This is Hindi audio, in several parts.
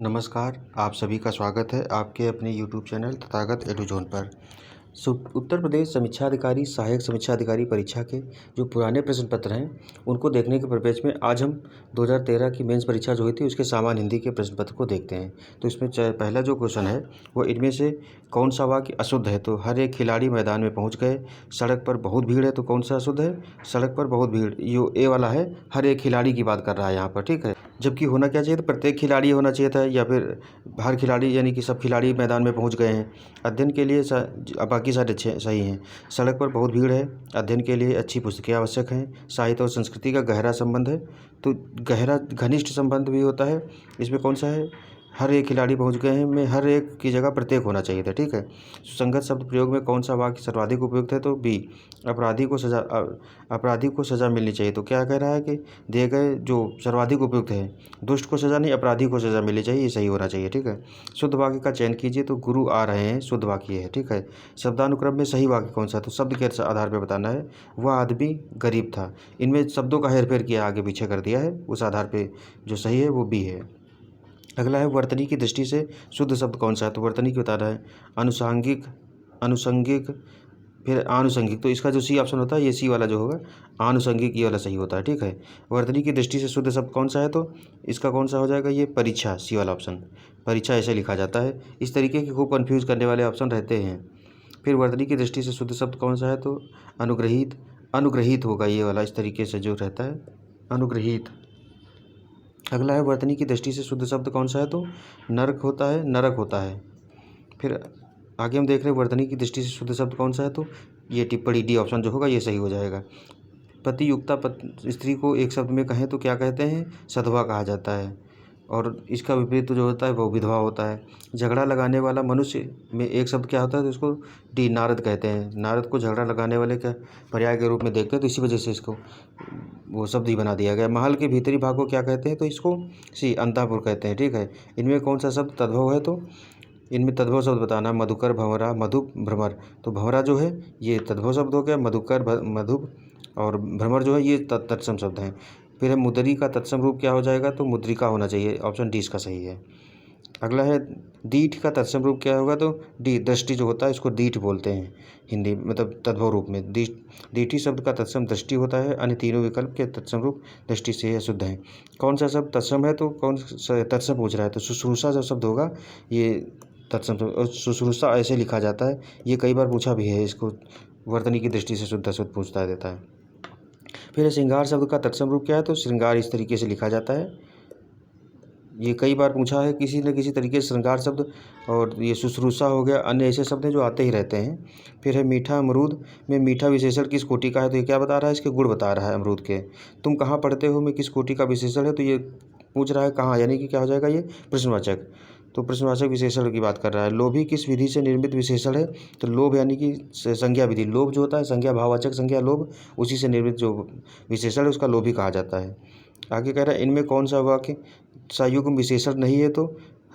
नमस्कार, आप सभी का स्वागत है आपके अपने यूट्यूब चैनल तथागत एडुज़ोन पर। उत्तर प्रदेश समीक्षा अधिकारी, सहायक समीक्षा अधिकारी परीक्षा के जो पुराने प्रश्न पत्र हैं, उनको देखने के परिप्रेक्ष्य में आज हम 2013 की मेंस परीक्षा जो हुई थी, उसके सामान्य हिंदी के प्रश्न पत्र को देखते हैं। तो इसमें पहला जो क्वेश्चन है, वो इनमें से कौन सा वाक्य अशुद्ध है? तो हर एक खिलाड़ी मैदान में पहुँच गए, सड़क पर बहुत भीड़ है, तो कौन सा अशुद्ध है? सड़क पर बहुत भीड़, यो ए वाला है, हर एक खिलाड़ी की बात कर रहा है यहाँ पर, ठीक है। जबकि होना क्या चाहिए था, प्रत्येक खिलाड़ी होना चाहिए था, या फिर हर खिलाड़ी, यानी कि सब खिलाड़ी मैदान में पहुँच गए हैं। अध्ययन के लिए बाकी सारे अच्छे सही हैं। सड़क पर बहुत भीड़ है, अध्ययन के लिए अच्छी पुस्तकें आवश्यक हैं। साहित्य और संस्कृति का गहरा संबंध है, तो गहरा घनिष्ठ संबंध भी होता है। इसमें कौन सा है? हर एक खिलाड़ी पहुंच गए हैं में हर एक की जगह प्रत्येक होना चाहिए था, ठीक है। सुसंगत शब्द प्रयोग में कौन सा वाक्य सर्वाधिक उपयुक्त है? तो बी, अपराधी को सज़ा मिलनी चाहिए। तो क्या कह रहा है कि दिए गए जो सर्वाधिक उपयुक्त है, दुष्ट को सज़ा नहीं, अपराधी को सज़ा मिलनी चाहिए, ये सही होना चाहिए, ठीक है। शुद्ध वाक्य का चयन कीजिए, तो गुरु आ रहे हैं शुद्ध वाक्य है, ठीक है। शब्दानुक्रम में सही वाक्य कौन सा? तो शब्द के आधार पर बताना है। वह आदमी गरीब था, इनमें शब्दों का हेरफेर किया, आगे पीछे कर दिया है, उस आधार पर जो सही है वो बी है। अगला है वर्तनी की दृष्टि से शुद्ध शब्द कौन सा है? तो वर्तनी की बताना है। अनुसांगिक, अनुसंगिक, फिर आनुषंगिक, तो इसका जो सी ऑप्शन होता है, ये सी वाला जो होगा आनुषंगिक, ये वाला सही होता है, ठीक है। वर्तनी की दृष्टि से शुद्ध शब्द कौन सा है? तो इसका कौन सा हो जाएगा? ये परीक्षा, सी वाला ऑप्शन। परीक्षा ऐसे लिखा जाता है। इस तरीके के खूब कन्फ्यूज करने वाले ऑप्शन रहते हैं। फिर वर्तनी की दृष्टि से शुद्ध शब्द कौन सा है? तो अनुग्रहित, अनुग्रहित होगा ये वाला, इस तरीके से जो रहता है अनुग्रहित। अगला है वर्तनी की दृष्टि से शुद्ध शब्द कौन सा है? तो नरक होता है, नरक होता है। फिर आगे हम देख रहे हैं वर्तनी की दृष्टि से शुद्ध शब्द कौन सा है? तो ये टिप्पणी डी ऑप्शन जो होगा ये सही हो जाएगा। पतियुक्ता स्त्री को एक शब्द में कहें तो क्या कहते हैं? सधवा कहा जाता है। और इसका विपरीत जो होता है वो विधवा होता है। झगड़ा लगाने वाला मनुष्य में एक शब्द क्या होता है? तो इसको डी, नारद कहते हैं। नारद को झगड़ा लगाने वाले का पर्याय के रूप में देखते हैं, तो इसी वजह से इसको वो शब्द ही बना दिया गया। महल के भीतरी भाग को क्या कहते हैं? तो इसको सी, अंतापुर कहते हैं, ठीक है। इनमें कौन सा शब्द तद्भव है? तो इनमें तद्भव शब्द बताना। मधुकर, भंवरा, मधुप, भ्रमर। तो भंवरा जो है ये तद्भव शब्द हो गया, मधुकर, मधुप, और भ्रमर जो है ये तत्सम शब्द हैं। फिर है मुद्री का तत्सम रूप क्या हो जाएगा? तो मुद्रिका होना चाहिए, ऑप्शन डी इसका सही है। अगला है दीठ का तत्सम रूप क्या होगा? तो डी, दृष्टि जो होता है इसको दीठ बोलते हैं हिंदी, मतलब तद्भव रूप में। दीठी शब्द का तत्सम दृष्टि होता है। अन्य तीनों विकल्प के तत्सम रूप दृष्टि से अशुद्ध हैं। कौन सा शब्द तत्सम है? तो कौन सा तत्सम पूछ रहा है? तो शुश्रूषा जो शब्द होगा ये तत्सम शब्द, और शुश्रूषा ऐसे लिखा जाता है, ये कई बार पूछा भी है, इसको वर्तनी की दृष्टि से शुद्ध अशुद्ध पूछता देता है। फिर श्रृंगार शब्द का तत्सम रूप क्या है? तो श्रृंगार इस तरीके से लिखा जाता है, ये कई बार पूछा है किसी न किसी तरीके से श्रृंगार शब्द। और ये शुश्रूषा हो गया, अन्य ऐसे शब्द हैं जो आते ही रहते हैं। फिर है मीठा अमरूद में मीठा विशेषण किस कोटि का है? तो ये क्या बता रहा है? इसके गुण बता रहा है अमरूद के। तुम कहाँ पढ़ते हो में किस कोटि का विशेषण है? तो ये पूछ रहा है कहाँ, यानी कि क्या हो जाएगा ये? प्रश्नवाचक। तो प्रश्नवाचक विशेषण की बात कर रहा है। लोभी किस विधि से निर्मित विशेषण है? तो लोभ यानी कि संज्ञा विधि। लोभ जो होता है संज्ञा, भाववाचक संज्ञा लोभ, उसी से निर्मित जो विशेषण है उसका लोभी कहा जाता है। आगे कह रहा है इनमें कौन सा वाक्य सयुग्म विशेषण नहीं है? तो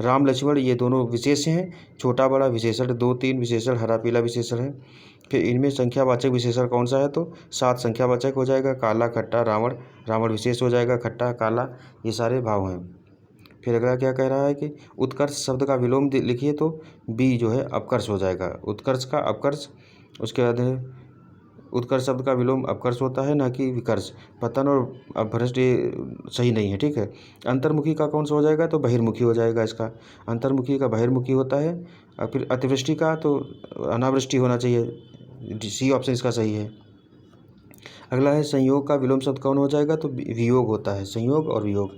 राम लक्ष्मण ये दोनों विशेष हैं। छोटा बड़ा विशेषण, 2 3 विशेषण, हरा पीला विशेषण है। फिर इनमें संख्यावाचक विशेषण कौन सा है? तो 7 संख्यावाचक हो जाएगा। काला, खट्टा, रावण, रावण विशेष हो जाएगा, खट्टा, काला, ये सारे भाव हैं। फिर अगला क्या कह रहा है कि उत्कर्ष शब्द का विलोम लिखिए, तो बी जो है अपकर्ष हो जाएगा। उत्कर्ष का अपकर्ष। उसके बाद है उत्कर्ष शब्द का विलोम अपकर्ष होता है, ना कि विकर्ष। पतन और अपभ्रष्ट ये सही नहीं है, ठीक है। अंतर्मुखी का कौन सा हो जाएगा? तो बहिर्मुखी हो जाएगा इसका। अंतर्मुखी का बहिर्मुखी होता है। और फिर अतिवृष्टि का तो अनावृष्टि होना चाहिए, सी ऑप्शन इसका सही है। अगला है संयोग का विलोम शब्द कौन हो जाएगा? तो वियोग होता है, संयोग और वियोग।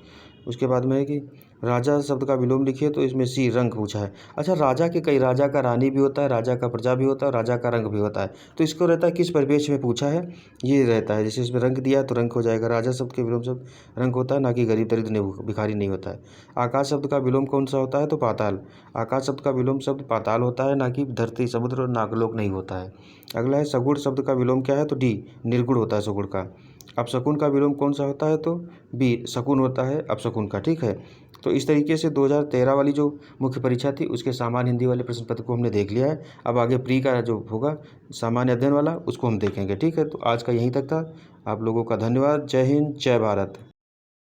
उसके बाद में है कि राजा शब्द का विलोम लिखिए, तो इसमें सी, रंग पूछा है। अच्छा, राजा के कई, राजा का रानी भी होता है, राजा का प्रजा भी होता है, राजा का रंग भी होता है। तो इसको रहता है किस परिवेश में पूछा है, ये रहता है। जैसे इसमें रंग दिया है तो रंग हो जाएगा। राजा शब्द के विलोम शब्द रंग होता है, ना कि गरीब दरिद्र भिखारी नहीं होता है। आकाश शब्द का विलोम कौन सा होता है? तो पाताल। आकाश शब्द का विलोम शब्द पाताल होता है, ना कि धरती, समुद्र और नागलोक नहीं होता है। अगला है सगुण शब्द का विलोम क्या है? तो डी, निर्गुण होता है सगुण का। अपशकुन का विलोम कौन सा होता है? तो बी, शकुन होता है अपशकुन का, ठीक है। तो इस तरीके से 2013 वाली जो मुख्य परीक्षा थी उसके सामान्य हिंदी वाले प्रश्न पत्र को हमने देख लिया है। अब आगे प्री का जो होगा सामान्य अध्ययन वाला, उसको हम देखेंगे, ठीक है। तो आज का यहीं तक था। आप लोगों का धन्यवाद। जय हिंद, जय भारत।